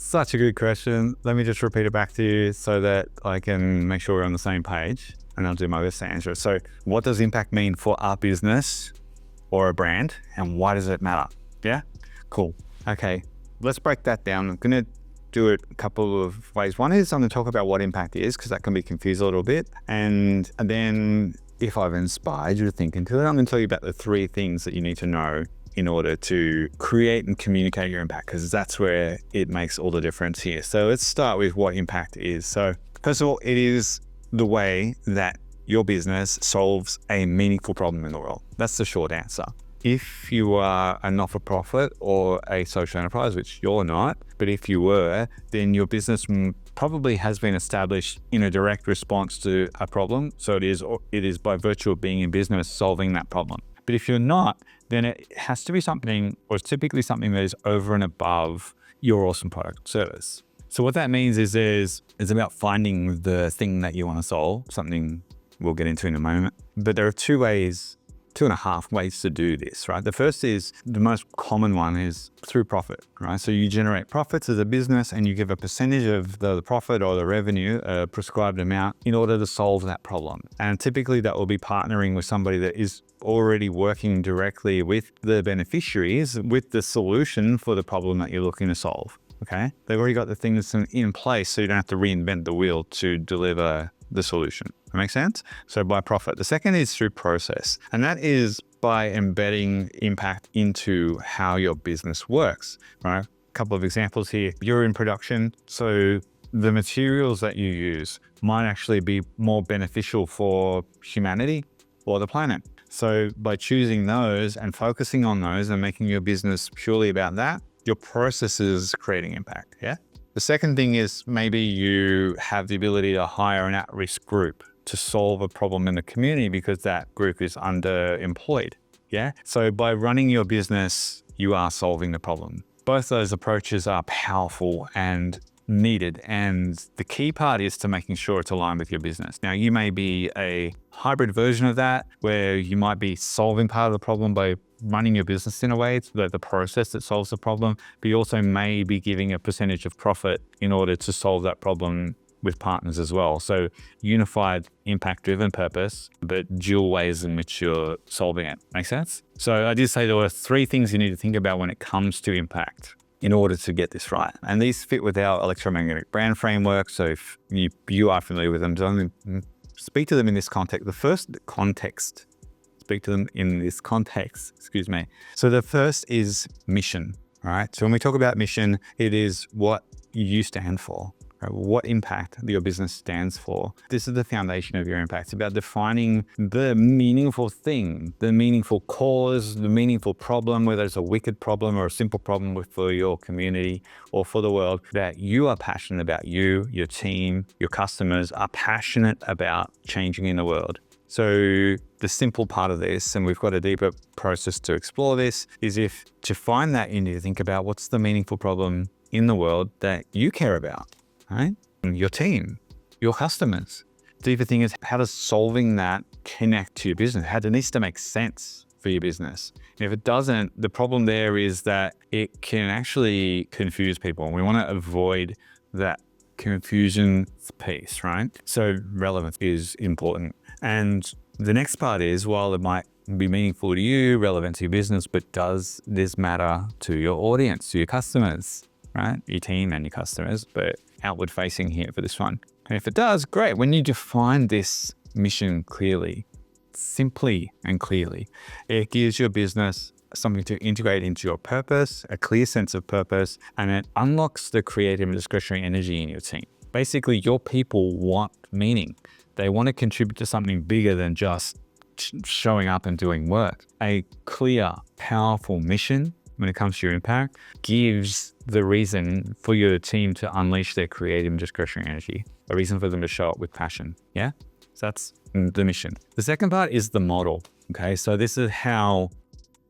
Such a good question. Let me just repeat it back to you so that I can make sure we're on the same page, and I'll do my best to answer it. So what does impact mean for our business or a brand, and why does it matter? Yeah, cool. Okay, let's break that down. I'm going to do it a couple of ways. One is I'm going to talk about what impact is, because that can be confused a little bit. And then if I've inspired you to think into it, I'm going to tell you about the 3 things that you need to know in order to create and communicate your impact, because that's where it makes all the difference here. So let's start with what impact is. So first of all, it is the way that your business solves a meaningful problem in the world. That's the short answer. If you are a not-for-profit or a social enterprise, which you're not, but if you were, then your business probably has been established in a direct response to a problem. So it is by virtue of being in business solving that problem. But if you're not, then it has to be something, or it's typically something that is over and above your awesome product or service. So what that means is it's about finding the thing that you want to solve, something we'll get into in a moment. But there are 2.5 ways to do this, right? The first is, the most common one is through profit, right? So you generate profits as a business and you give a percentage of the profit or the revenue, a prescribed amount, in order to solve that problem. And typically that will be partnering with somebody that is already working directly with the beneficiaries with the solution for the problem that you're looking to solve, okay? They've already got the things in place, so you don't have to reinvent the wheel to deliver the solution. That makes sense? So by profit. The second is through process, and that is by embedding impact into how your business works, right? A couple of examples here. You're in production, so the materials that you use might actually be more beneficial for humanity or the planet. So by choosing those and focusing on those and making your business purely about that, your process is creating impact, yeah? The second thing is maybe you have the ability to hire an at-risk group to solve a problem in the community because that group is underemployed, yeah? So by running your business, you are solving the problem. Both those approaches are powerful and needed, and the key part is to making sure it's aligned with your business. Now, you may be a hybrid version of that, where you might be solving part of the problem by running your business in a way, it's the process that solves the problem, but you also may be giving a percentage of profit in order to solve that problem with partners as well. So unified, impact-driven purpose, but dual ways in which you're solving it. Make sense? So I did say there were 3 things you need to think about when it comes to impact in order to get this right. And these fit with our electromagnetic brand framework. So if you are familiar with them, don't speak to them in this context. The first context, speak to them in this context, excuse me. So the first is mission, all right? So when we talk about mission, it is what you stand for. Right? What impact your business stands for. This is the foundation of your impact. It's about defining the meaningful thing, the meaningful cause, the meaningful problem, whether it's a wicked problem or a simple problem for your community or for the world, that you are passionate about. You, your team, your customers are passionate about changing in the world. So the simple part of this, and we've got a deeper process to explore this, is if to find that, you need to think about what's the meaningful problem in the world that you care about. Right? Your team, your customers. The deeper thing is, how does solving that connect to your business? How it needs to make sense for your business. And if it doesn't, the problem there is that it can actually confuse people. And we want to avoid that confusion piece, right? So relevance is important. And the next part is, while it might be meaningful to you, relevant to your business, but does this matter to your audience, to your customers, right? Your team and your customers, but outward facing here for this one. And if it does, great. When you define this mission clearly, simply and clearly, it gives your business something to integrate into your purpose, a clear sense of purpose, and it unlocks the creative and discretionary energy in your team. Basically, your people want meaning. They want to contribute to something bigger than just showing up and doing work. A clear, powerful mission when it comes to your impact gives the reason for your team to unleash their creative and discretionary energy, a reason for them to show up with passion. Yeah, so that's the mission. The second part is the model. Okay, so this is how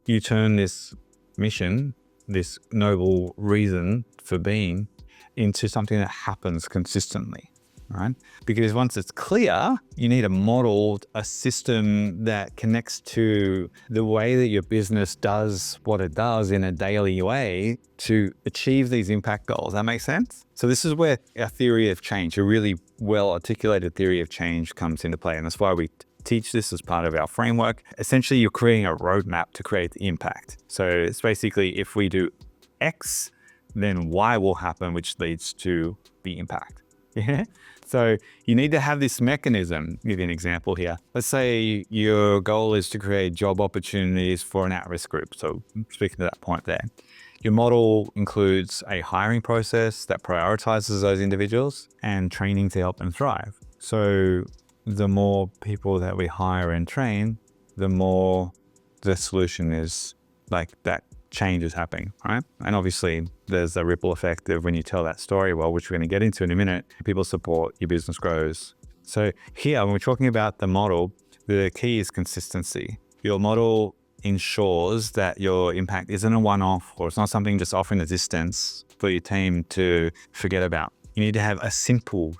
you turn this mission, this noble reason for being, into something that happens consistently. right? Because once it's clear, you need a model, a system that connects to the way that your business does what it does in a daily way to achieve these impact goals. That makes sense? So this is where our theory of change, a really well articulated theory of change, comes into play. And that's why we teach this as part of our framework. Essentially, you're creating a roadmap to create the impact. So it's basically, if we do X, then Y will happen, which leads to the impact. Yeah. So you need to have this mechanism. I'll give you an example here. Let's say your goal is to create job opportunities for an at-risk group. So speaking to that point there, your model includes a hiring process that prioritizes those individuals and training to help them thrive. So the more people that we hire and train, the more the solution is like that change is happening, right? And obviously there's a ripple effect of when you tell that story well, which we're going to get into in a minute, people support, your business grows. So here, when we're talking about the model, the key is consistency. Your model ensures that your impact isn't a one-off, or it's not something just off in the distance for your team to forget about. You need to have a simple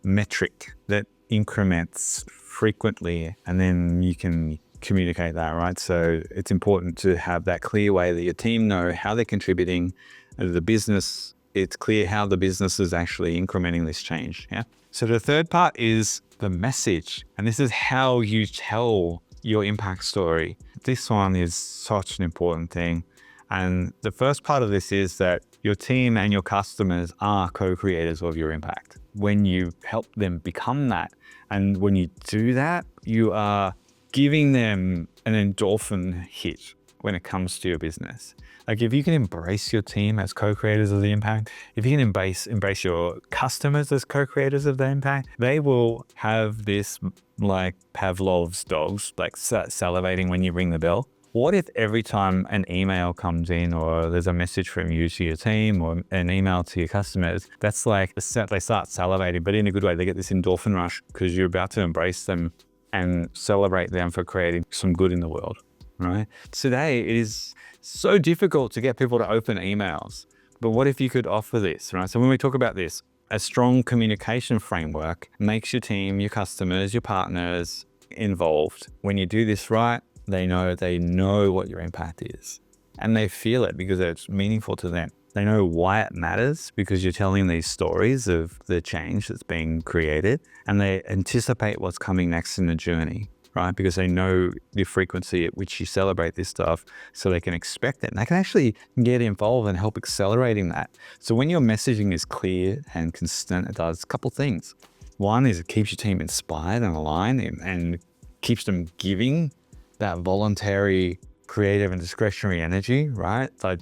metric that increments frequently, and then you can communicate that, right? So it's important to have that clear way that your team know how they're contributing to the business. It's clear how the business is actually incrementing this change. Yeah. So the third part is the message, and this is how you tell your impact story. This one is such an important thing. And the first part of this is that your team and your customers are co-creators of your impact. When you help them become that, and when you do that, you are giving them an endorphin hit when it comes to your business. Like if you can embrace your team as co-creators of the impact, if you can embrace your customers as co-creators of the impact, they will have this like Pavlov's dogs, like salivating when you ring the bell. What if every time an email comes in or there's a message from you to your team or an email to your customers, that's like they start salivating, but in a good way. They get this endorphin rush because you're about to embrace them and celebrate them for creating some good in the world, right? Today, it is so difficult to get people to open emails, but what if you could offer this, right? So when we talk about this, a strong communication framework makes your team, your customers, your partners involved. When you do this right, they know what your impact is, and they feel it because it's meaningful to them. They know why it matters because you're telling these stories of the change that's being created, and they anticipate what's coming next in the journey, right? Because they know the frequency at which you celebrate this stuff, so they can expect it, and they can actually get involved and help accelerating that. So when your messaging is clear and consistent, it does a couple things. One is it keeps your team inspired and aligned and keeps them giving that voluntary, creative and discretionary energy, right? Like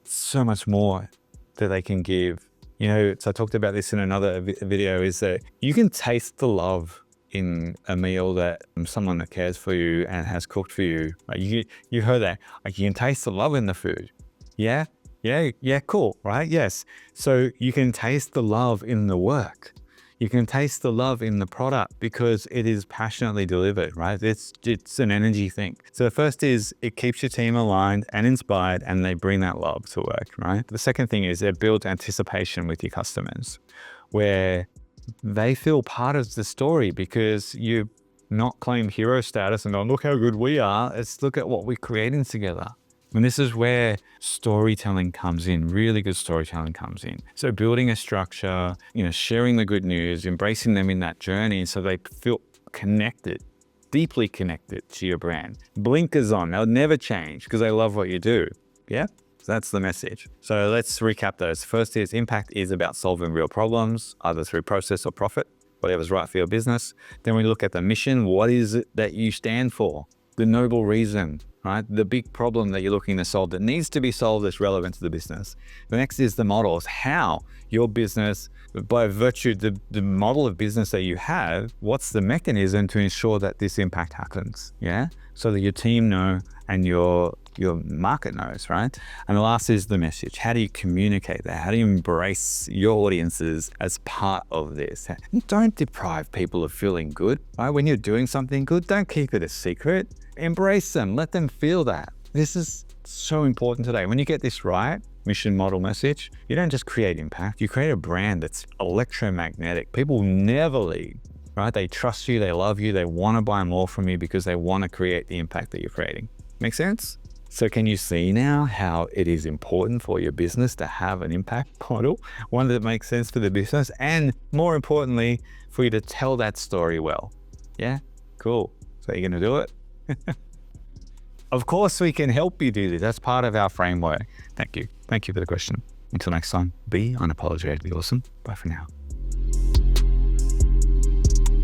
so much more that they can give. You know, so I talked about this in another video, is that you can taste the love in a meal that someone that cares for you and has cooked for you. Like you heard that, like you can taste the love in the food. Yeah, cool, right? Yes. So you can taste the love in the work. You can taste the love in the product because it is passionately delivered, right? It's an energy thing. So the first is it keeps your team aligned and inspired, and they bring that love to work, right? The second thing is it builds anticipation with your customers, where they feel part of the story because you not claim hero status and go, look how good we are. It's look at what we're creating together. And this is where storytelling comes in, really good storytelling comes in. So building a structure, sharing the good news, embracing them in that journey so they feel connected, deeply connected to your brand. Blinkers on, they'll never change because they love what you do. Yeah, so that's the message. So let's recap those. First is impact is about solving real problems, either through process or profit, whatever's right for your business. Then we look at the mission. What is it that you stand for? The noble reason, right? The big problem that you're looking to solve that needs to be solved that's relevant to the business. The next is the models, how your business, by virtue the model of business that you have, what's the mechanism to ensure that this impact happens? Yeah, so that your team know and your market knows, right? And the last is the message. How do you communicate that? How do you embrace your audiences as part of this? Don't deprive people of feeling good, right? When you're doing something good, don't keep it a secret. Embrace them, let them feel that. This is so important today. When you get this right, mission, model, message, you don't just create impact, you create a brand that's electromagnetic. People never leave, right? They trust you, they love you, they want to buy more from you because they want to create the impact that you're creating. Make sense? So can you see now how it is important for your business to have an impact model, one that makes sense for the business, and more importantly, for you to tell that story well? Yeah, cool. So you're going to do it? Of course, we can help you do this. That's part of our framework. Thank you. Thank you for the question. Until next time, be unapologetically awesome. Bye for now.